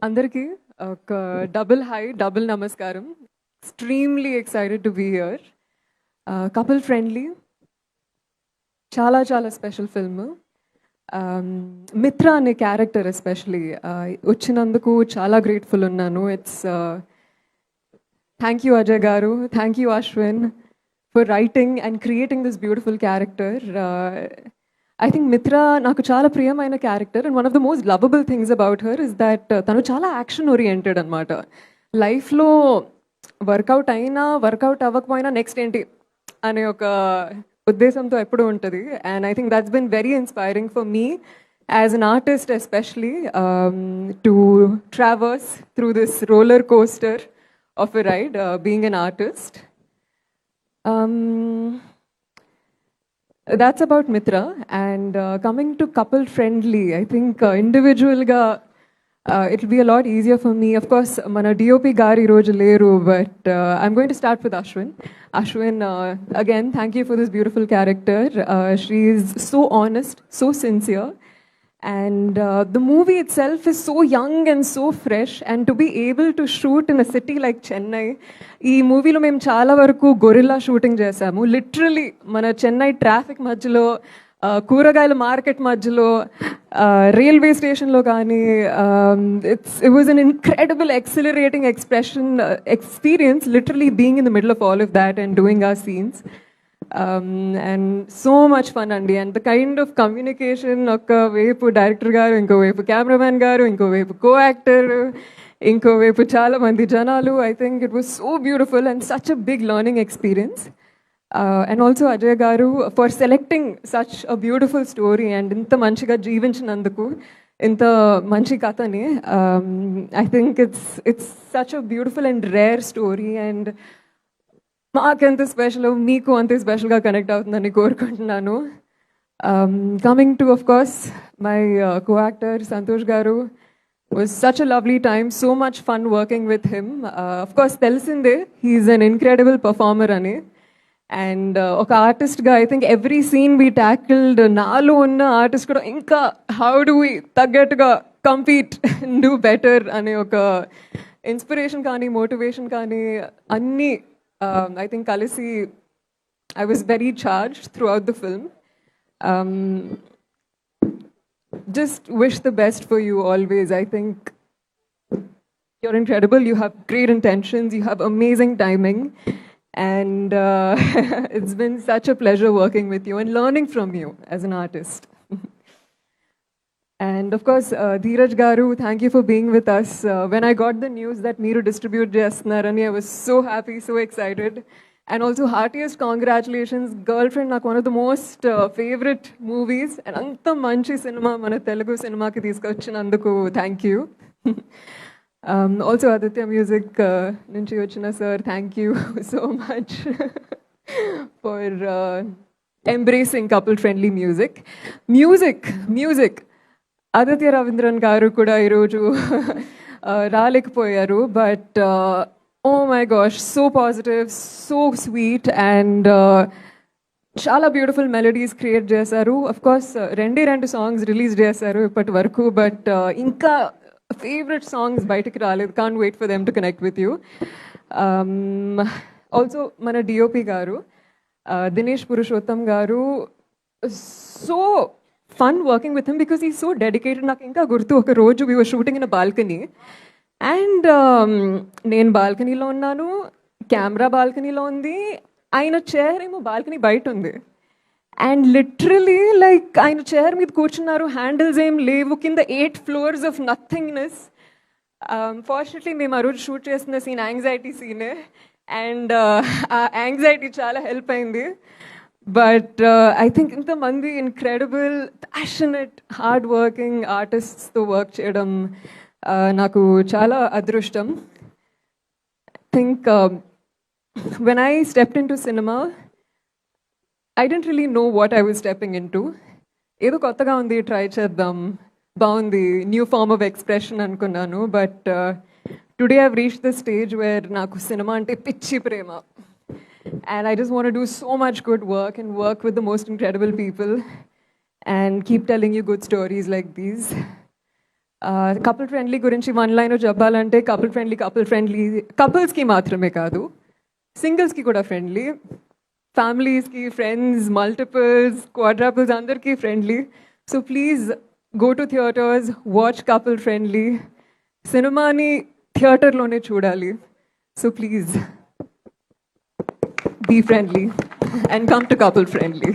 అందరికీ ఒక double hi double నమస్కారం. Extremely excited to be here. Couple friendly, చాలా చాలా స్పెషల్ ఫిల్మ్. మిత్ర అనే క్యారెక్టర్ ఎస్పెషలీ వచ్చినందుకు చాలా గ్రేట్ఫుల్ ఉన్నాను. ఇట్స్ థ్యాంక్ యూ అజయ్ గారు, thank you Ashwin for writing and creating this beautiful character. I think మిత్ర నాకు చాలా ప్రియమైన character and one of the most lovable things about her is that తను చాలా యాక్షన్ ఓరియంటెడ్ అనమాట. లైఫ్లో వర్కౌట్ అయినా వర్కౌట్ అవ్వకపోయినా నెక్స్ట్ ఏంటి అనే ఒక ఉద్దేశంతో ఎప్పుడు ఉంటుంది. And I think that's been very inspiring for me as an artist especially to traverse through this roller coaster of a ride being an artist. That's about Mitra. And coming to couple friendly, I think individual ga it'll be a lot easier for me. Of course, mana DOP gari roju leru, but I'm going to start with Ashwin. Ashwin, again, thank you for this beautiful character. She is so honest, so sincere. And the movie itself is so young and so fresh, and to be able to shoot in a city like Chennai, ఈ మూవీలో మేము చాలా వరకు gorilla shooting చేసాము. Literally మన Chennai traffic మధ్యలో, కూరగాయల market మధ్యలో, రైల్వే స్టేషన్లో కానీ, it was an incredible exhilarating experience literally being in the middle of all of that and doing our scenes. And so much fun అండి. And the kind of communication, ఒకవైపు director గారు, ఇంకోవైపు cameraman గారు, ఇంకోవైపు co actor, ఇంకోవైపు చాలా మంది జనాలు. I think it was so beautiful and such a big learning experience. And also Ajay garu for selecting such a beautiful story and ఇంత మంచిగా జీవించినందుకు, ఇంత మంచి కథని. I think it's such a beautiful and rare story. And మాకు ఎంత special, మీకు అంతే స్పెషల్గా కనెక్ట్ అవుతుందని కోరుకుంటున్నాను. Coming to of course my co actor Santosh garu, was such a lovely time, so much fun working with him. Of course, telsinde he's an incredible performer ani, and oka artist ga I think every scene we tackled naalo unna artist kuda inka how do we taggattuga compete and do better ane oka inspiration kaani motivation kaani anni I think kalisi I was very charged throughout the film. Just wish the best for you always. I think you're incredible. You have great intentions. You have amazing timing. And it's been such a pleasure working with you and learning from you as an artist. And of course, Dheeraj Garu, thank you for being with us. When I got the news that Meeru distribute Jasnarani, I was so happy, so excited. And also heartiest congratulations, Girlfriend, నాకు one of the most favorite movies. And అంత మంచి cinema మన తెలుగు సినిమాకి తీసుకొచ్చినందుకు thank you. Also Aditya music నుంచి వచ్చిన sir, thank you so much for embracing couple friendly music. Aditya Ravindran garu కూడా ఈరోజు రాలేకపోయారు, but oh my gosh, so positive, so sweet, and చాలా బ్యూటిఫుల్ మెలోడీస్ క్రియేట్ చేశారు. అఫ్ కోర్స్ రెండు సాంగ్స్ రిలీజ్ చేశారు ఇప్పటి వరకు, బట్ ఇంకా ఫేవరెట్ సాంగ్స్ బయటకు రాలేదు. Can't wait for them to connect with you. Also మన డిఓపి గారు దినేష్ పురుషోత్తం గారు, so fun working with him because ఈ సో డెడికేటెడ్. నాకు ఇంకా గుర్తు, ఒక రోజు we were shooting in a balcony and నేను బాల్కనీలో ఉన్నాను, కెమెరా బాల్కనీలో ఉంది, ఆయన చైర్ ఏమో బాల్కనీ బయట ఉంది. అండ్ లిటరలీ లైక్ ఆయన చైర్ మీద కూర్చున్నారు, హ్యాండిల్స్ ఏం లేవు, కింద 8 floors ఆఫ్ నథింగ్నెస్. ఫార్చునేట్లీ మేము ఆ రోజు షూట్ చేస్తున్న సీన్ యాంగ్జైటీ సీనే, అండ్ ఆ యాంగ్జైటీ చాలా హెల్ప్ అయింది. బట్ ఐ థింక్ ఇంతమంది ఇన్క్రెడిబుల్ ప్యాషనెట్ హార్డ్ వర్కింగ్ ఆర్టిస్ట్స్తో వర్క్ చేయడం నాకు చాలా అదృష్టం. Think when I stepped into cinema, I didn't really know what I was stepping into. ఏదో కొత్తగా ఉంది, ట్రై చేద్దాం, బాగుంది, న్యూ ఫార్మ్ ఆఫ్ ఎక్స్ప్రెషన్ అనుకున్నాను. But today I've reached the stage where నాకు సినిమా అంటే పిచ్చి ప్రేమ. And I just want to do so much good work and work with the most incredible people and keep telling you good stories like these. Couple friendly గురించి one line చెప్పాలంటే couple friendly కపుల్స్కి మాత్రమే కాదు, సింగిల్స్కి కూడా friendly, ఫ్యామిలీస్కి, friends, multiples, క్వాడ్రాపుల్స్ అందరికీ friendly. So please go to theatres, watch couple friendly. సినిమాని థియేటర్లోనే చూడాలి. So please be friendly and come to couple friendly.